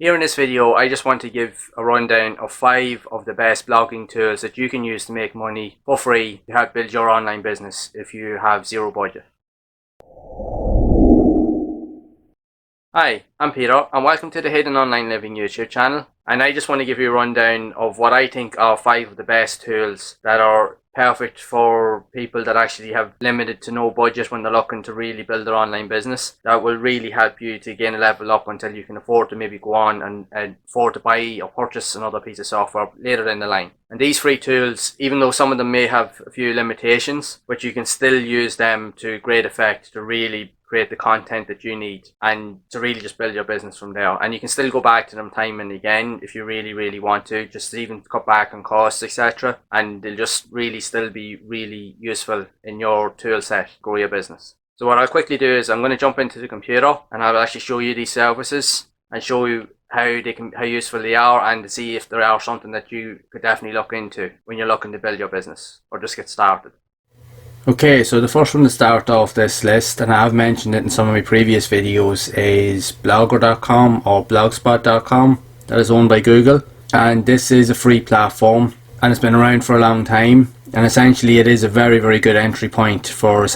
Here in this video, I just want to give a rundown of 5 of the best blogging tools that you can use to make money for free to help build your online business if you have zero budget. Hi, I'm Peter and welcome to the Hidden Online Living YouTube channel, and I just want to give you a rundown of what I think are 5 of the best tools that are perfect for people that actually have limited to no budget when they're looking to really build their online business. That will really help you to gain a level up until you can afford to maybe go on and afford to buy or purchase another piece of software later in the line. And these 3 tools, even though some of them may have a few limitations, but you can still use them to great effect to really create the content that you need and to really just build your business from there. And you can still go back to them time and again if you really want to, just even cut back on costs, etc. And they'll just really still be really useful in your tool set to grow your business. So what I'll quickly do is I'm going to jump into the computer and I'll actually show you these services and show you how useful they are, and to see if they are something that you could definitely look into when you're looking to build your business or just get started. Okay, so the first one to start off this list, and I've mentioned it in some of my previous videos, is blogger.com or blogspot.com. That is owned by Google, and this is a free platform and it's been around for a long time, and essentially it is a very good entry point for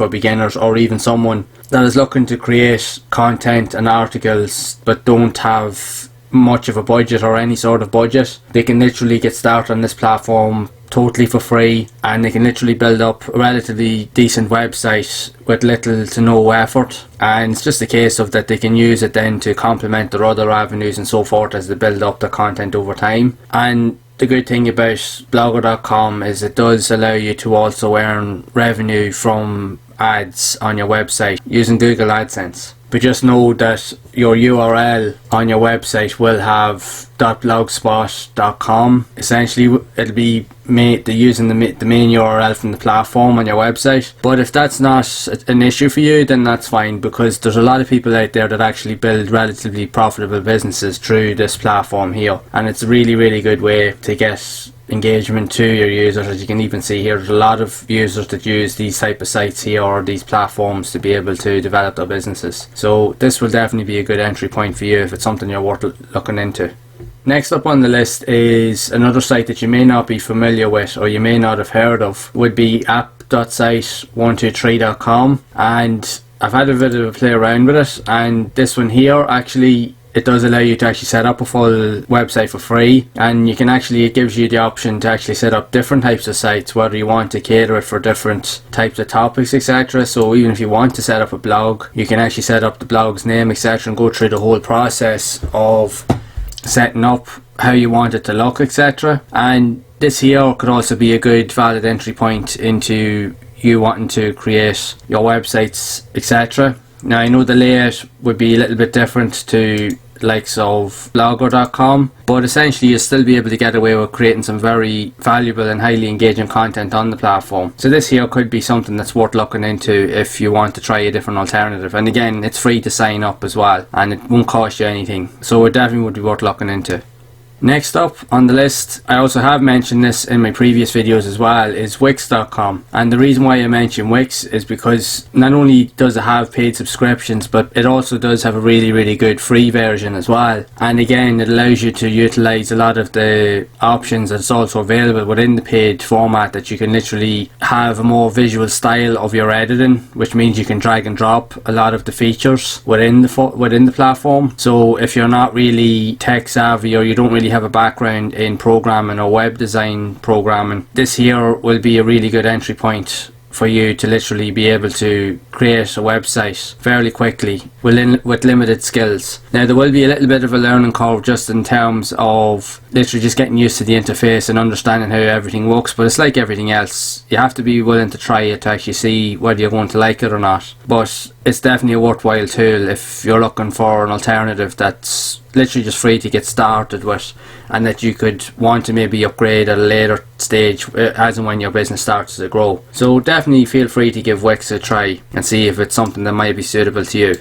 beginners or even someone that is looking to create content and articles but don't have much of a budget or any sort of budget. They can literally get started on this platform totally for free, and they can literally build up a relatively decent website with little to no effort, and it's just a case of that they can use it then to complement their other avenues and so forth as they build up their content over time. And the good thing about blogger.com is it does allow you to also earn revenue from ads on your website using Google AdSense. But just know that your URL on your website will have .blogspot.com. Essentially, it'll be using the main URL from the platform on your website. But if that's not an issue for you, then that's fine, because there's a lot of people out there that actually build relatively profitable businesses through this platform here. And it's a really good way to get engagement to your users. As you can even see here, there's a lot of users that use these type of sites here or these platforms to be able to develop their businesses. So this will definitely be a good entry point for you if it's something you're worth looking into. Next up on the list is another site that you may not be familiar with or you may not have heard of, would be app.site123.com, and I've had a bit of a play around with it, and this one here actually, it does allow you to actually set up a full website for free, and it gives you the option to actually set up different types of sites, whether you want to cater it for different types of topics, etc. So even if you want to set up a blog, you can actually set up the blog's name, etc., and go through the whole process of setting up how you want it to look, etc. And this here could also be a good valid entry point into you wanting to create your websites, etc. Now I know the layout would be a little bit different to likes of blogger.com, but essentially you'll still be able to get away with creating some very valuable and highly engaging content on the platform. So this here could be something that's worth looking into if you want to try a different alternative. And again, it's free to sign up as well, and it won't cost you anything, so it definitely would be worth looking into. Next up on the list, I also have mentioned this in my previous videos as well, is Wix.com. And the reason why I mention Wix is because not only does it have paid subscriptions, but it also does have a really good free version as well. And again, it allows you to utilize a lot of the options that's also available within the paid format, that you can literally have a more visual style of your editing, which means you can drag and drop a lot of the features within the platform. So if you're not really tech savvy or you don't really have a background in programming or web design programming, this here will be a really good entry point for you to literally be able to create a website fairly quickly with limited skills. Now there will be a little bit of a learning curve just in terms of literally just getting used to the interface and understanding how everything works, but it's like everything else, you have to be willing to try it to actually see whether you're going to like it or not. But it's definitely a worthwhile tool if you're looking for an alternative that's literally just free to get started with, and that you could want to maybe upgrade at a later stage as and when your business starts to grow. So definitely feel free to give Wix a try and see if it's something that might be suitable to you.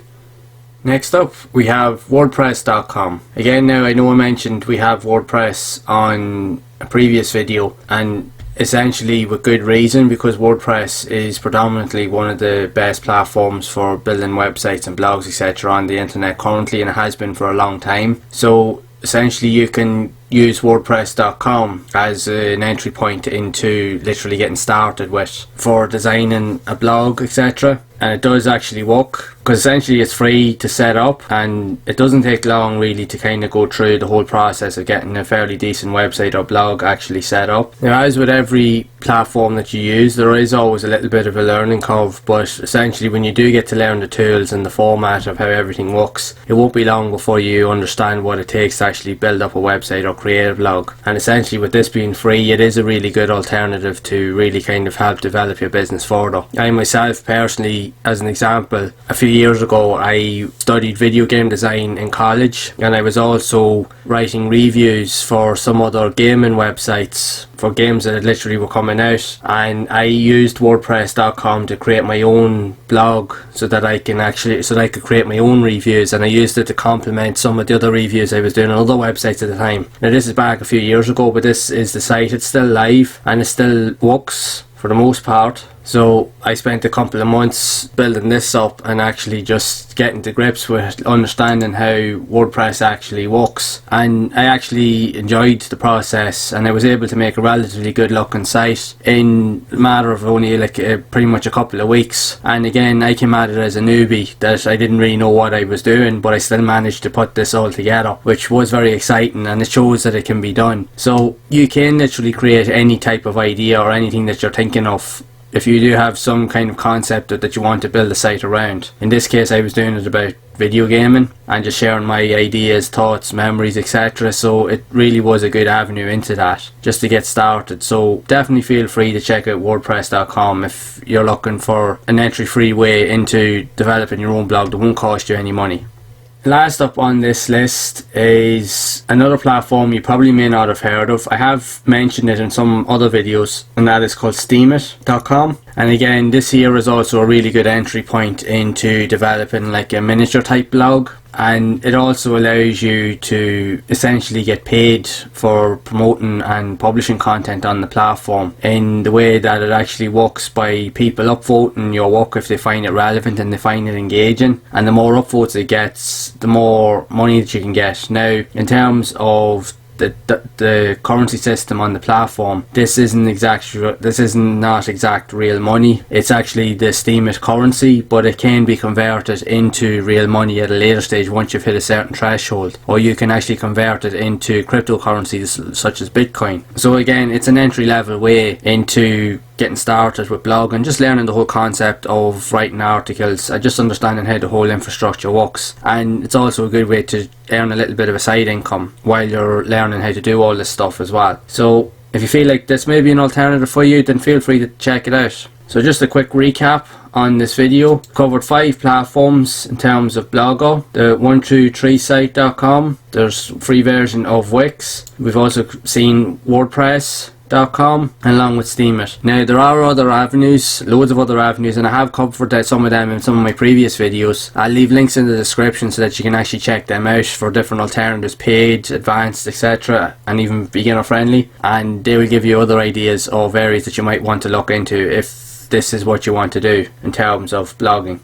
Next up we have WordPress.com. Again, now I know I mentioned we have WordPress on a previous video, and essentially with good reason, because WordPress is predominantly one of the best platforms for building websites and blogs etc. on the internet currently, and it has been for a long time. So essentially you can use WordPress.com as an entry point into literally getting started with for designing a blog etc. And it does actually work, because essentially it's free to set up and it doesn't take long really to kind of go through the whole process of getting a fairly decent website or blog actually set up. Now, as with every platform that you use, there is always a little bit of a learning curve, but essentially when you do get to learn the tools and the format of how everything works, it won't be long before you understand what it takes to actually build up a website or create a blog. And essentially with this being free, it is a really good alternative to really kind of help develop your business further. I myself personally, as an example, a few years ago I studied video game design in college, and I was also writing reviews for some other gaming websites for games that literally were coming out, and I used WordPress.com to create my own blog so that I could create my own reviews, and I used it to complement some of the other reviews I was doing on other websites at the time. Now this is back a few years ago, but this is the site. It's still live and it still works for the most part. So I spent a couple of months building this up and actually just getting to grips with understanding how WordPress actually works, and I actually enjoyed the process, and I was able to make a relatively good looking site in a matter of only pretty much a couple of weeks. And again, I came at it as a newbie, that I didn't really know what I was doing, but I still managed to put this all together, which was very exciting, and it shows that it can be done. So you can literally create any type of idea or anything that you're thinking of if you do have some kind of concept that you want to build a site around. In this case I was doing it about video gaming and just sharing my ideas, thoughts, memories etc. So it really was a good avenue into that just to get started. So definitely feel free to check out WordPress.com if you're looking for an entry free way into developing your own blog that won't cost you any money. Last up on this list is another platform you probably may not have heard of. I have mentioned it in some other videos, and that is called Steemit.com. And again, this here is also a really good entry point into developing like a miniature type blog, and it also allows you to essentially get paid for promoting and publishing content on the platform, in the way that it actually works by people upvoting your work if they find it relevant and they find it engaging, and the more upvotes it gets, the more money that you can get. Now, in terms of the currency system on the platform, this isn't not exact real money. It's actually the Steemit currency, but it can be converted into real money at a later stage once you've hit a certain threshold, or you can actually convert it into cryptocurrencies such as Bitcoin. So again, it's an entry level way into getting started with blogging, just learning the whole concept of writing articles and just understanding how the whole infrastructure works. And it's also a good way to earn a little bit of a side income while you're learning how to do all this stuff as well. So if you feel like this may be an alternative for you, then feel free to check it out. So just a quick recap on this video. Covered 5 platforms in terms of Blogger, the 123site.com, there's a free version of Wix, we've also seen WordPress.com along with Steemit. Now there are other avenues, loads of other avenues, and I have covered some of them in some of my previous videos. I'll leave links in the description so that you can actually check them out for different alternatives, paid, advanced, etc., and even beginner friendly, and they will give you other ideas of areas that you might want to look into if this is what you want to do in terms of blogging.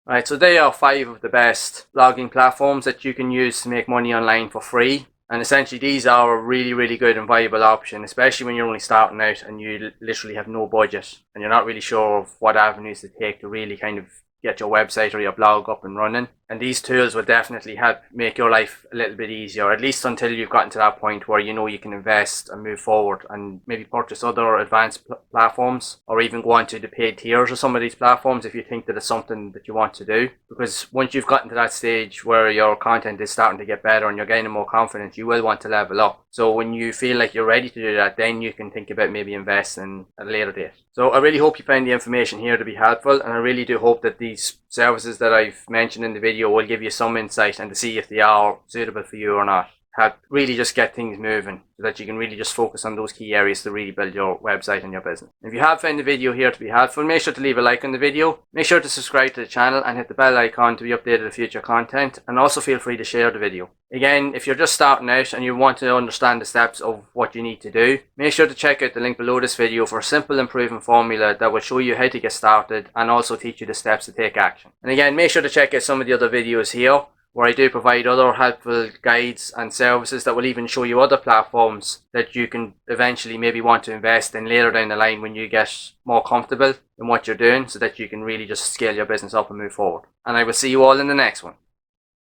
Right, so they are 5 of the best blogging platforms that you can use to make money online for free. And essentially these are a really good and viable option, especially when you're only starting out and you literally have no budget and you're not really sure of what avenues to take to really kind of get your website or your blog up and running. And these tools will definitely help make your life a little bit easier, at least until you've gotten to that point where you know you can invest and move forward and maybe purchase other advanced platforms, or even go on to the paid tiers of some of these platforms if you think that it's something that you want to do. Because once you've gotten to that stage where your content is starting to get better and you're gaining more confidence, you will want to level up. So when you feel like you're ready to do that, then you can think about maybe investing at a later date. So I really hope you find the information here to be helpful, and I really do hope that these services that I've mentioned in the video will give you some insight and to see if they are suitable for you or not. help really just get things moving so that you can really just focus on those key areas to really build your website and your business. If you have found the video here to be helpful, make sure to leave a like on the video, make sure to subscribe to the channel and hit the bell icon to be updated with future content, and also feel free to share the video. Again, if you're just starting out and you want to understand the steps of what you need to do, make sure to check out the link below this video for a simple and proven formula that will show you how to get started and also teach you the steps to take action. And again, make sure to check out some of the other videos here where I do provide other helpful guides and services that will even show you other platforms that you can eventually maybe want to invest in later down the line when you get more comfortable in what you're doing, so that you can really just scale your business up and move forward. And I will see you all in the next one.